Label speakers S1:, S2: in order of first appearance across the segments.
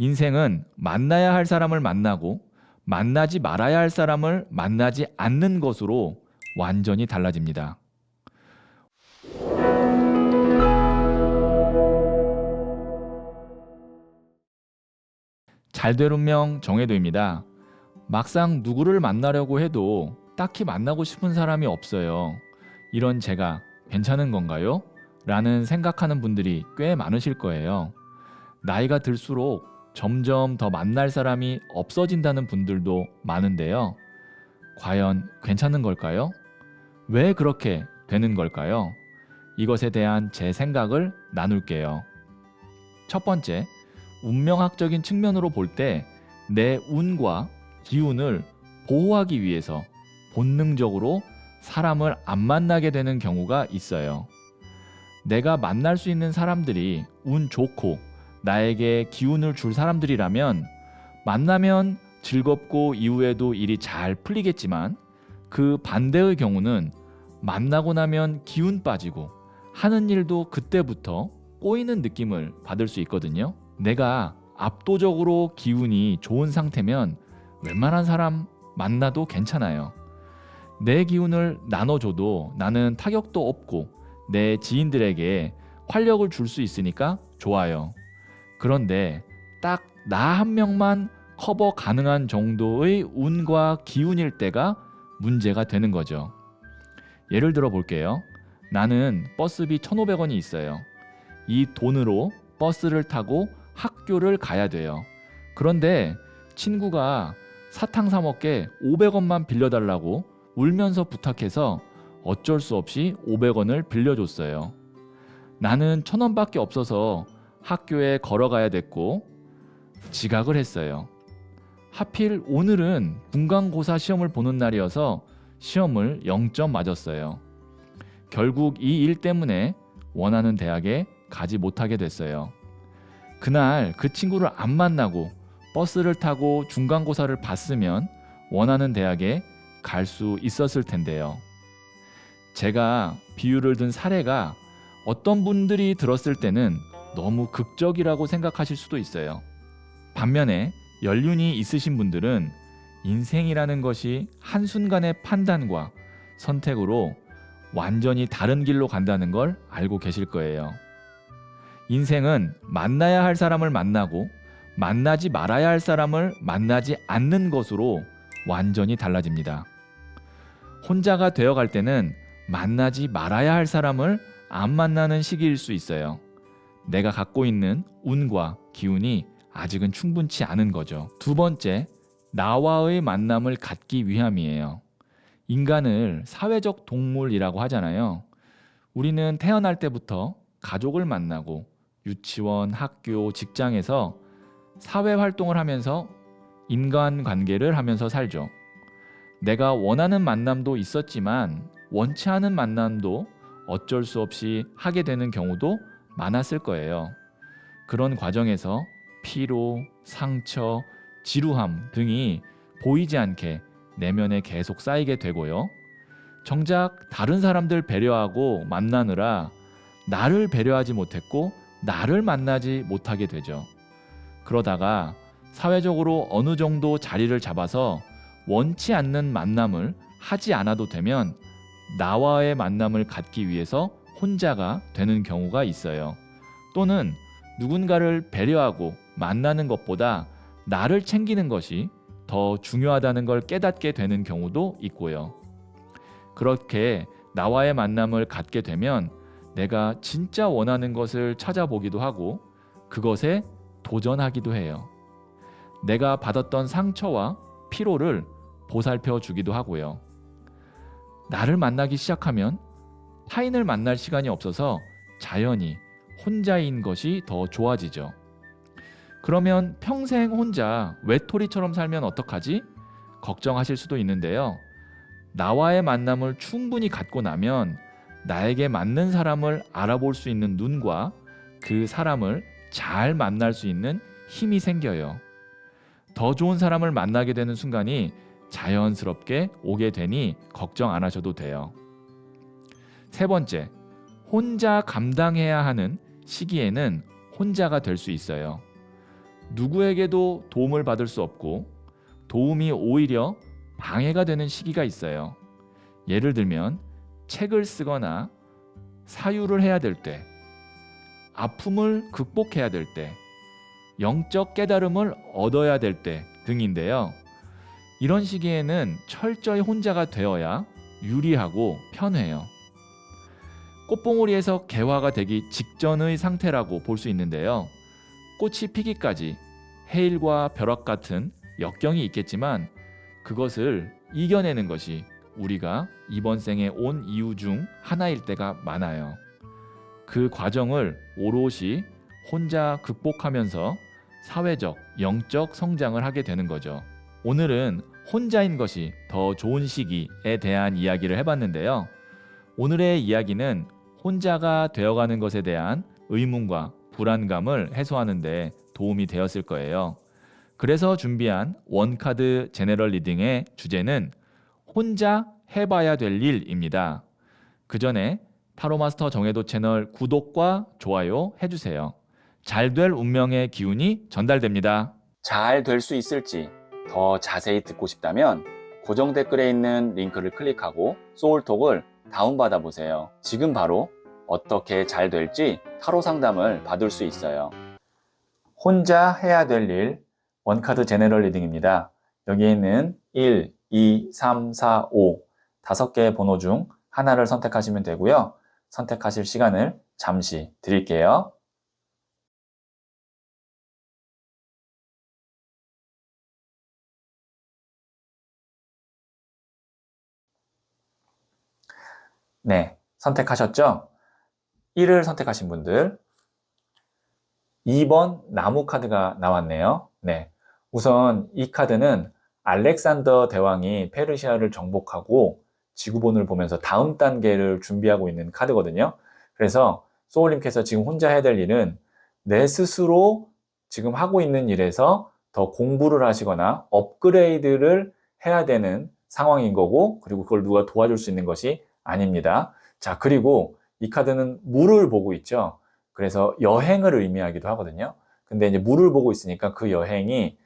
S1: 인생은 만나야 할 사람을 만나고 만나지 말아야 할 사람을 만나지 않는 것으로 완전히 달라집니다. 잘될 운명 정해도입니다. 막상 누구를 만나려고 해도 딱히 만나고 싶은 사람이 없어요. 이런 제가 괜찮은 건가요? 라는 생각하는 분들이 꽤 많으실 거예요. 나이가 들수록 점점 더 만날 사람이 없어진다는 분들도 많은데요. 과연 괜찮은 걸까요? 왜 그렇게 되는 걸까요? 이것에 대한 제 생각을 나눌게요. 첫 번째, 운명학적인 측면으로 볼 때 내 운과 기운을 보호하기 위해서 본능적으로 사람을 안 만나게 되는 경우가 있어요. 내가 만날 수 있는 사람들이 운 좋고 나에게 기운을 줄 사람들이라면 만나면 즐겁고 이후에도 일이 잘 풀리겠지만, 그 반대의 경우는 만나고 나면 기운 빠지고 하는 일도 그때부터 꼬이는 느낌을 받을 수 있거든요. 내가 압도적으로 기운이 좋은 상태면 웬만한 사람 만나도 괜찮아요. 내 기운을 나눠줘도 나는 타격도 없고 내 지인들에게 활력을 줄 수 있으니까 좋아요. 그런데 딱 나 한 명만 커버 가능한 정도의 운과 기운일 때가 문제가 되는 거죠. 예를 들어 볼게요. 나는 버스비 1,500원이 있어요. 이 돈으로 버스를 타고 학교를 가야 돼요. 그런데 친구가 사탕 사 먹게 500원만 빌려달라고 울면서 부탁해서 어쩔 수 없이 500원을 빌려줬어요. 나는 1,000원밖에 없어서 학교에 걸어가야 됐고 지각을 했어요. 하필 오늘은 분간고사 시험을 보는 날이어서 시험을 0점 맞았어요. 결국 이 일 때문에 원하는 대학에 가지 못하게 됐어요. 그날 그 친구를 안 만나고 버스를 타고 중간고사를 봤으면 원하는 대학에 갈 수 있었을 텐데요. 제가 비유를 든 사례가 어떤 분들이 들었을 때는 너무 극적이라고 생각하실 수도 있어요. 반면에 연륜이 있으신 분들은 인생이라는 것이 한순간의 판단과 선택으로 완전히 다른 길로 간다는 걸 알고 계실 거예요. 인생은 만나야 할 사람을 만나고 만나지 말아야 할 사람을 만나지 않는 것으로 완전히 달라집니다. 혼자가 되어갈 때는 만나지 말아야 할 사람을 안 만나는 시기일 수 있어요. 내가 갖고 있는 운과 기운이 아직은 충분치 않은 거죠. 두 번째, 나와의 만남을 갖기 위함이에요. 인간을 사회적 동물이라고 하잖아요. 우리는 태어날 때부터 가족을 만나고 유치원, 학교, 직장에서 사회활동을 하면서 인간관계를 하면서 살죠. 내가 원하는 만남도 있었지만 원치 않은 만남도 어쩔 수 없이 하게 되는 경우도 많았을 거예요. 그런 과정에서 피로, 상처, 지루함 등이 보이지 않게 내면에 계속 쌓이게 되고요. 정작 다른 사람들 배려하고 만나느라 나를 배려하지 못했고 나를 만나지 못하게 되죠. 그러다가 사회적으로 어느 정도 자리를 잡아서 원치 않는 만남을 하지 않아도 되면 나와의 만남을 갖기 위해서 혼자가 되는 경우가 있어요. 또는 누군가를 배려하고 만나는 것보다 나를 챙기는 것이 더 중요하다는 걸 깨닫게 되는 경우도 있고요. 그렇게 나와의 만남을 갖게 되면 내가 진짜 원하는 것을 찾아보기도 하고 그것에 도전하기도 해요. 내가 받았던 상처와 피로를 보살펴 주기도 하고요. 나를 만나기 시작하면 타인을 만날 시간이 없어서 자연히 혼자인 것이 더 좋아지죠. 그러면 평생 혼자 외톨이처럼 살면 어떡하지? 걱정하실 수도 있는데요. 나와의 만남을 충분히 갖고 나면 나에게 맞는 사람을 알아볼 수 있는 눈과 그 사람을 잘 만날 수 있는 힘이 생겨요. 더 좋은 사람을 만나게 되는 순간이 자연스럽게 오게 되니 걱정 안 하셔도 돼요. 세 번째, 혼자 감당해야 하는 시기에는 혼자가 될 수 있어요. 누구에게도 도움을 받을 수 없고 도움이 오히려 방해가 되는 시기가 있어요. 예를 들면 책을 쓰거나 사유를 해야 될 때, 아픔을 극복해야 될 때, 영적 깨달음을 얻어야 될 때 등인데요. 이런 시기에는 철저히 혼자가 되어야 유리하고 편해요. 꽃봉오리에서 개화가 되기 직전의 상태라고 볼 수 있는데요. 꽃이 피기까지 해일과 벼락 같은 역경이 있겠지만 그것을 이겨내는 것이 우리가 이번 생에 온 이유 중 하나일 때가 많아요. 그 과정을 오롯이 혼자 극복하면서 사회적, 영적 성장을 하게 되는 거죠. 오늘은 혼자인 것이 더 좋은 시기에 대한 이야기를 해봤는데요. 오늘의 이야기는 혼자가 되어가는 것에 대한 의문과 불안감을 해소하는 데 도움이 되었을 거예요. 그래서 준비한 원카드 제너럴 리딩의 주제는 혼자 해봐야 될 일입니다. 그 전에 타로마스터 정혜도 채널 구독과 좋아요 해주세요. 잘 될 운명의 기운이 전달됩니다.
S2: 잘 될 수 있을지 더 자세히 듣고 싶다면 고정 댓글에 있는 링크를 클릭하고 소울톡을 다운받아 보세요. 지금 바로 어떻게 잘 될지 타로 상담을 받을 수 있어요. 혼자 해야 될 일 원카드 제너럴 리딩입니다. 여기에 있는 1, 2, 3, 4, 5 5개의 번호 중 하나를 선택하시면 되고요. 선택하실 시간을 잠시 드릴게요. 네, 선택하셨죠? 1을 선택하신 분들 2번 나무 카드가 나왔네요. 네, 우선 이 카드는 알렉산더 대왕이 페르시아를 정복하고 지구본을 보면서 다음 단계를 준비하고 있는 카드거든요. 그래서 소울님께서 지금 혼자 해야 될 일은 내 스스로 지금 하고 있는 일에서 더 공부를 하시거나 업그레이드를 해야 되는 상황인 거고, 그리고 그걸 누가 도와줄 수 있는 것이 아닙니다. 자, 그리고 이 카드는 물을 보고 있죠. 그래서 여행을 의미하기도 하거든요. 근데 이제 물을 보고 있으니까 그 여행이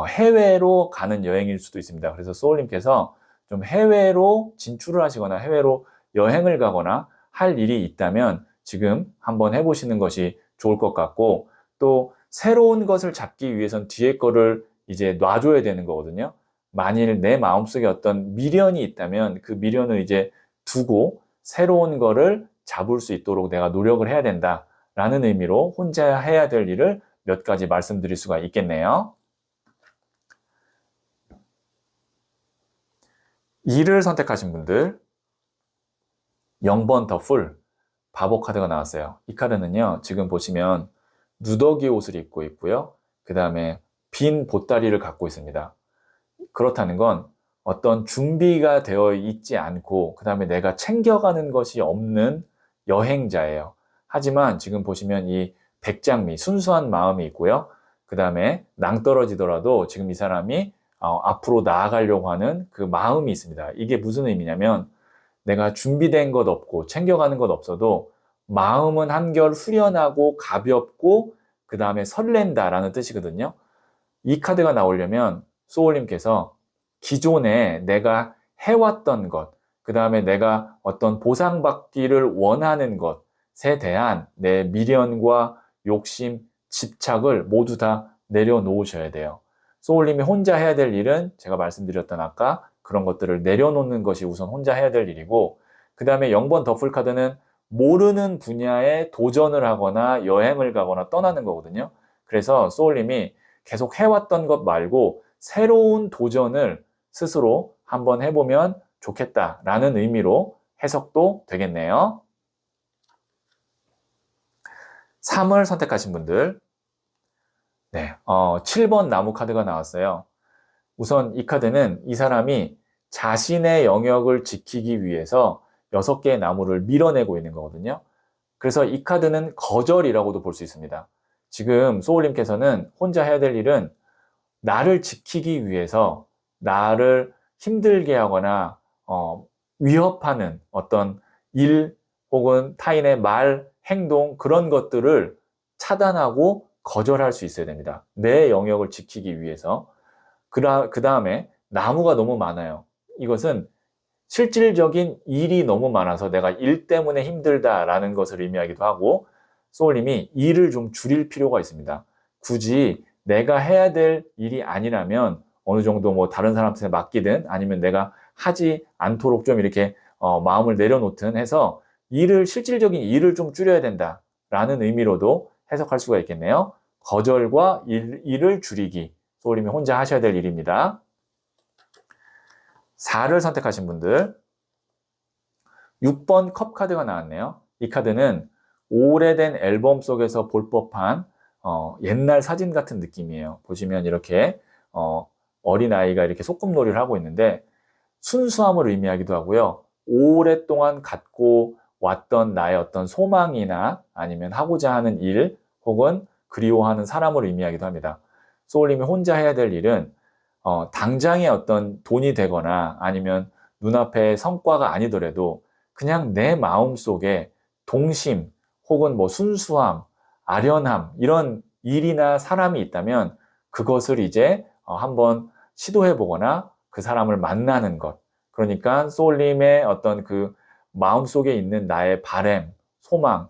S2: 해외로 가는 여행일 수도 있습니다. 그래서 소울님께서 좀 해외로 진출을 하시거나 해외로 여행을 가거나 할 일이 있다면 지금 한번 해보시는 것이 좋을 것 같고, 또 새로운 것을 잡기 위해선 뒤에 거를 이제 놔줘야 되는 거거든요. 만일 내 마음속에 어떤 미련이 있다면 그 미련을 이제 두고 새로운 거를 잡을 수 있도록 내가 노력을 해야 된다 라는 의미로 혼자 해야 될 일을 몇 가지 말씀드릴 수가 있겠네요. 2를 선택하신 분들 0번 더 풀, 바보 카드가 나왔어요. 이 카드는요, 지금 보시면 누더기 옷을 입고 있고요. 그 다음에 빈 보따리를 갖고 있습니다. 그렇다는 건 어떤 준비가 되어 있지 않고 그 다음에 내가 챙겨가는 것이 없는 여행자예요. 하지만 지금 보시면 이 백장미, 순수한 마음이 있고요. 그 다음에 낭떠러지더라도 지금 이 사람이 앞으로 나아가려고 하는 그 마음이 있습니다. 이게 무슨 의미냐면 내가 준비된 것 없고 챙겨가는 것 없어도 마음은 한결 후련하고 가볍고 그 다음에 설렌다라는 뜻이거든요. 이 카드가 나오려면 소울님께서 기존에 내가 해왔던 것, 그 다음에 내가 어떤 보상받기를 원하는 것에 대한 내 미련과 욕심, 집착을 모두 다 내려놓으셔야 돼요. 소울님이 혼자 해야 될 일은 제가 말씀드렸던 아까 그런 것들을 내려놓는 것이 우선 혼자 해야 될 일이고, 그 다음에 0번 더풀 카드는 모르는 분야에 도전을 하거나 여행을 가거나 떠나는 거거든요. 그래서 소울님이 계속 해왔던 것 말고 새로운 도전을 스스로 한번 해보면 좋겠다라는 의미로 해석도 되겠네요. 3을 선택하신 분들, 네, 7번 나무 카드가 나왔어요. 우선 이 카드는 이 사람이 자신의 영역을 지키기 위해서 6개의 나무를 밀어내고 있는 거거든요. 그래서 이 카드는 거절이라고도 볼 수 있습니다. 지금 소울님께서는 혼자 해야 될 일은 나를 지키기 위해서 나를 힘들게 하거나 위협하는 어떤 일 혹은 타인의 말, 행동 그런 것들을 차단하고 거절할 수 있어야 됩니다. 내 영역을 지키기 위해서. 그 다음에 나무가 너무 많아요. 이것은 실질적인 일이 너무 많아서 내가 일 때문에 힘들다라는 것을 의미하기도 하고, 소울님이 일을 좀 줄일 필요가 있습니다. 굳이 내가 해야 될 일이 아니라면 어느 정도 뭐 다른 사람한테 맡기든 아니면 내가 하지 않도록 좀 이렇게 마음을 내려놓든 해서 실질적인 일을 좀 줄여야 된다라는 의미로도 해석할 수가 있겠네요. 거절과 일을 줄이기. 소울님이 혼자 하셔야 될 일입니다. 4를 선택하신 분들, 6번 컵 카드가 나왔네요. 이 카드는 오래된 앨범 속에서 볼 법한 옛날 사진 같은 느낌이에요. 보시면 이렇게 어린아이가 이렇게 소꿉놀이를 하고 있는데 순수함을 의미하기도 하고요. 오랫동안 갖고 왔던 나의 어떤 소망이나 아니면 하고자 하는 일 혹은 그리워하는 사람을 의미하기도 합니다. 소울님이 혼자 해야 될 일은 당장의 어떤 돈이 되거나 아니면 눈앞의 성과가 아니더라도 그냥 내 마음속에 동심 혹은 뭐 순수함, 아련함 이런 일이나 사람이 있다면 그것을 이제 한번 시도해 보거나 그 사람을 만나는 것. 그러니까 소울님의 어떤 그 마음속에 있는 나의 바램, 소망,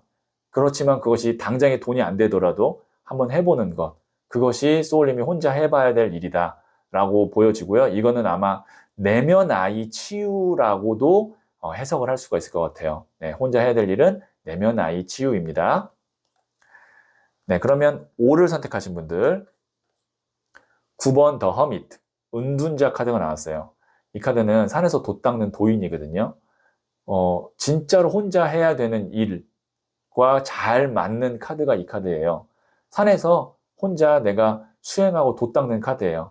S2: 그렇지만 그것이 당장에 돈이 안 되더라도 한번 해보는 것. 그것이 소울님이 혼자 해봐야 될 일이다 라고 보여지고요. 이거는 아마 내면 아이 치유라고도 해석을 할 수가 있을 것 같아요. 네, 혼자 해야 될 일은 내면 아이 치유입니다. 네, 그러면 5를 선택하신 분들, 9번 더 허밋, 은둔자 카드가 나왔어요. 이 카드는 산에서 돛 닦는 도인이거든요. 진짜로 혼자 해야 되는 일과 잘 맞는 카드가 이 카드예요. 산에서 혼자 내가 수행하고 돛 닦는 카드예요.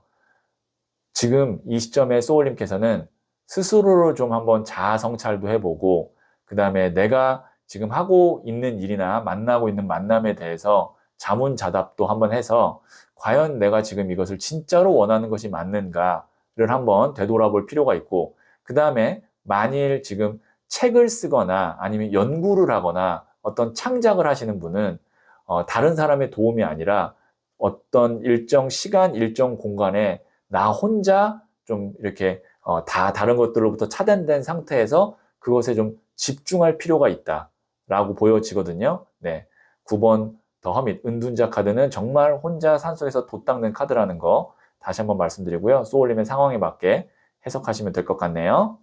S2: 지금 이 시점에 소울님께서는 스스로를 좀 한번 자아 성찰도 해보고, 그 다음에 내가 지금 하고 있는 일이나 만나고 있는 만남에 대해서 자문자답도 한번 해서 과연 내가 지금 이것을 진짜로 원하는 것이 맞는가를 한번 되돌아볼 필요가 있고, 그 다음에 만일 지금 책을 쓰거나 아니면 연구를 하거나 어떤 창작을 하시는 분은 다른 사람의 도움이 아니라 어떤 일정 시간, 일정 공간에 나 혼자 좀 이렇게 다른 것들로부터 차단된 상태에서 그것에 좀 집중할 필요가 있다라고 보여지거든요. 네, 9번 더 허밋, 은둔자 카드는 정말 혼자 산속에서 돛 닦는 카드라는 거 다시 한번 말씀드리고요. 소울님의 상황에 맞게 해석하시면 될 것 같네요.